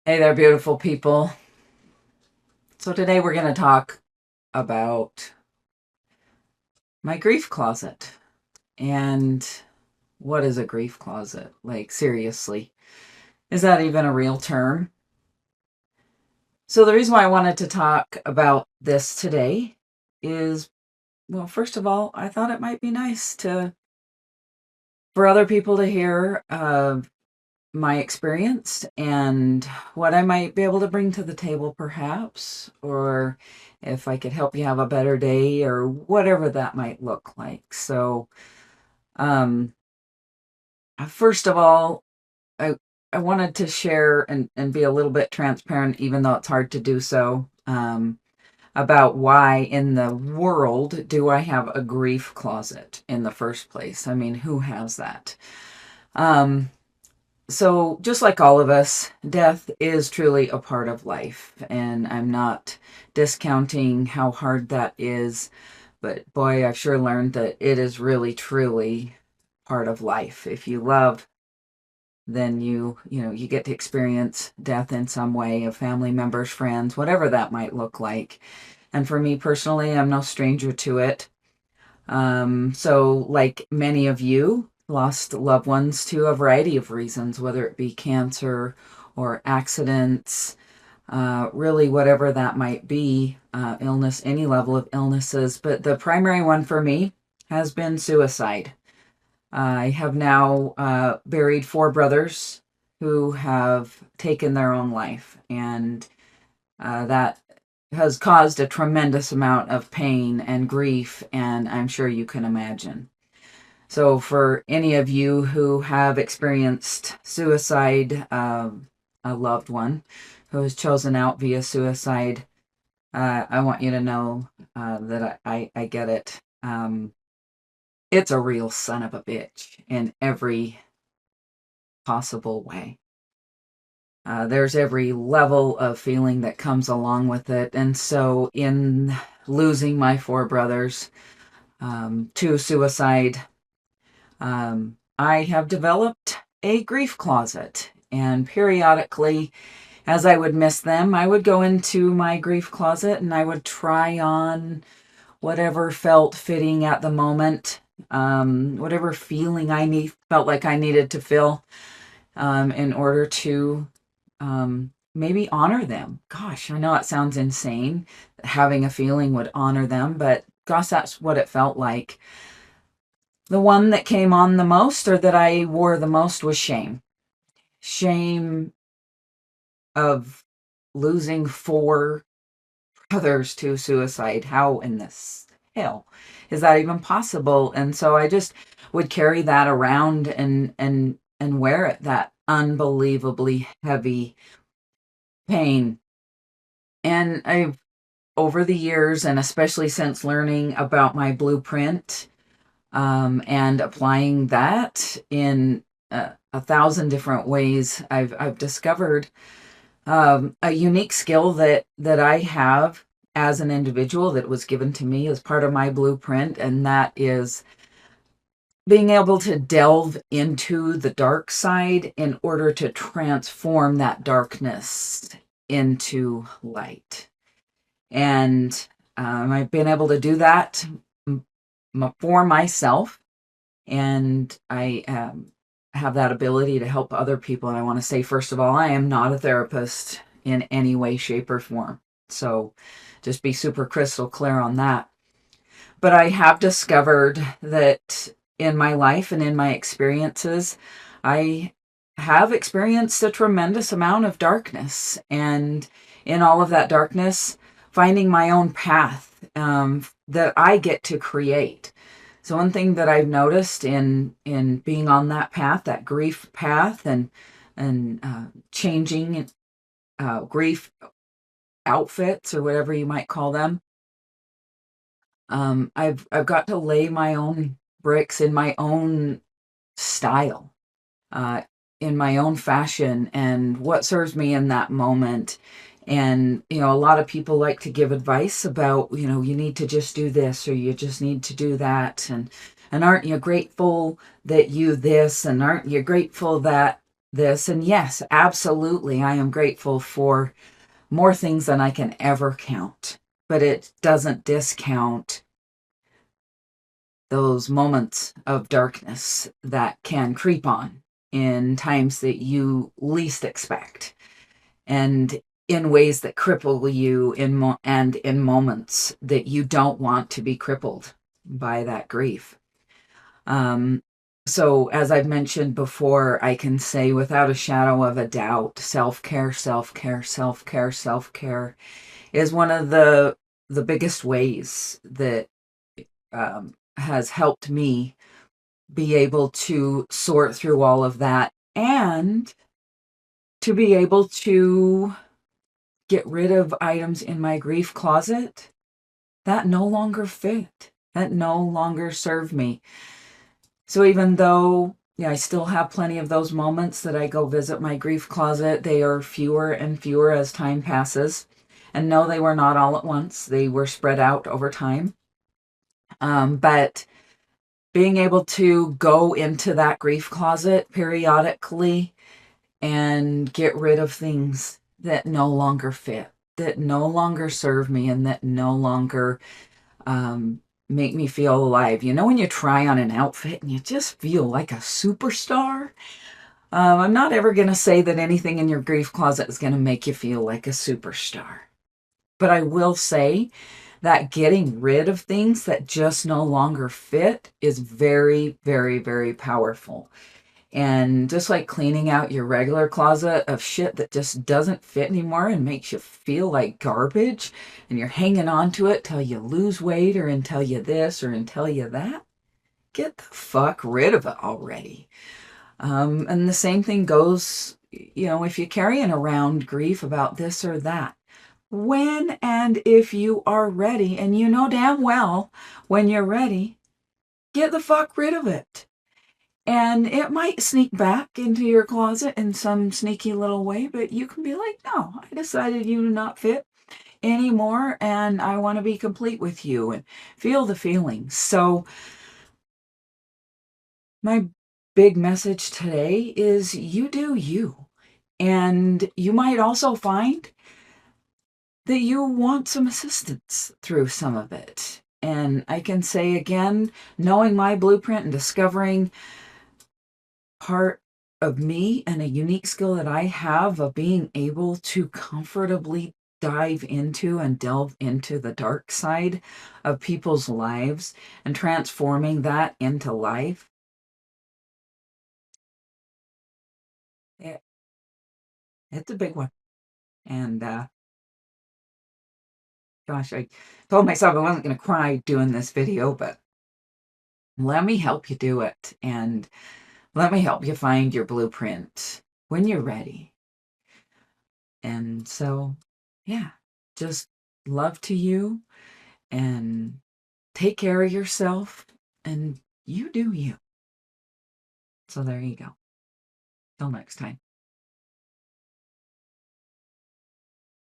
Hey there, beautiful people. So, today we're going to talk about my grief closet. And what is a grief closet? Like, seriously, is that even a real term? So, the reason why I wanted to talk about this today is well, first of all, I thought it might be nice for other people to hear my experience and what I might be able to bring to the table, perhaps, or if I could help you have a better day or whatever that might look like. So, um, first of all, I, I wanted to share and be a little bit transparent, even though it's hard to do so, about why in the world do I have a grief closet in the first place? I mean, who has that? Um, So, just like all of us, death is truly a part of life, and I'm not discounting how hard that is, but boy, I've sure learned that it is really, truly part of life. If you love, then you get to experience death in some way of family members, friends, whatever that might look like. And for me personally, I'm no stranger to it. So, like many of you, lost loved ones to a variety of reasons, whether it be cancer or accidents, really, whatever that might be, illness, any level of illnesses. But the primary one for me has been suicide. I have now buried four brothers who have taken their own life, and that has caused a tremendous amount of pain and grief, and I'm sure you can imagine. So, for any of you who have experienced suicide, a loved one who has chosen out via suicide, I want you to know that I get it. It's a real son of a bitch in every possible way. There's every level of feeling that comes along with it. And so, in losing my four brothers to suicide, I have developed a grief closet. And periodically, as I would miss them, I would go into my grief closet and I would try on whatever felt fitting at the moment, whatever feeling felt like I needed to feel in order to maybe honor them. Gosh, I know it sounds insane. Having a feeling would honor them, but gosh, that's what it felt like. The one that came on the most or that I wore the most was shame. Shame of losing four brothers to suicide. How in this hell is that even possible? And so I just would carry that around and wear it, that unbelievably heavy pain. And I've over the years, and especially since learning about my blueprint and applying that in a thousand different ways, I've discovered a unique skill that I have as an individual that was given to me as part of my blueprint, and that is being able to delve into the dark side in order to transform that darkness into light. And I've been able to do that for myself, and I have that ability to help other people. And I want to say, first of all, I am not a therapist in any way, shape, or form. So just be super crystal clear on that. But I have discovered that in my life and in my experiences, I have experienced a tremendous amount of darkness. And in all of that darkness, finding my own path that I get to create. So one thing that I've noticed in being on that path, that grief path, and changing grief outfits or whatever you might call them, I've got to lay my own bricks in my own style, uh, in my own fashion, and what serves me in that moment. And a lot of people like to give advice about you need to just do this or you just need to do that, and aren't you grateful that you this, and aren't you grateful that this. And yes, absolutely, I am grateful for more things than I can ever count. But it doesn't discount those moments of darkness that can creep on in times that you least expect, and in ways that cripple you and in moments that you don't want to be crippled by that grief. So as I've mentioned before, I can say without a shadow of a doubt, self-care, self-care, self-care, self-care is one of the biggest ways that has helped me be able to sort through all of that and to be able to get rid of items in my grief closet that no longer fit, that no longer serve me. So even though I still have plenty of those moments that I go visit my grief closet, they are fewer and fewer as time passes. And no, they were not all at once. They were spread out over time. But being able to go into that grief closet periodically and get rid of things that no longer fit, that no longer serve me, and that no longer make me feel alive. You know, when you try on an outfit and you just feel like a superstar? I'm not ever going to say that anything in your grief closet is going to make you feel like a superstar. But I will say that getting rid of things that just no longer fit is very, very, very powerful. And just like cleaning out your regular closet of shit that just doesn't fit anymore and makes you feel like garbage, and you're hanging on to it till you lose weight or until you this or until you that, get the fuck rid of it already. And the same thing goes, if you're carrying around grief about this or that, when and if you are ready, and you know damn well when you're ready, get the fuck rid of it. And it might sneak back into your closet in some sneaky little way, but you can be like, no, I decided you do not fit anymore, and I want to be complete with you and feel the feelings. So my big message today is you do you. And you might also find that you want some assistance through some of it. And I can say again, knowing my blueprint and discovering part of me and a unique skill that I have of being able to comfortably dive into and delve into the dark side of people's lives and transforming that into life. It's a big one. And gosh, I told myself I wasn't going to cry doing this video, but let me help you do it. And let me help you find your blueprint when you're ready. And so, yeah, just love to you, and take care of yourself, and you do you. So there you go. Till next time.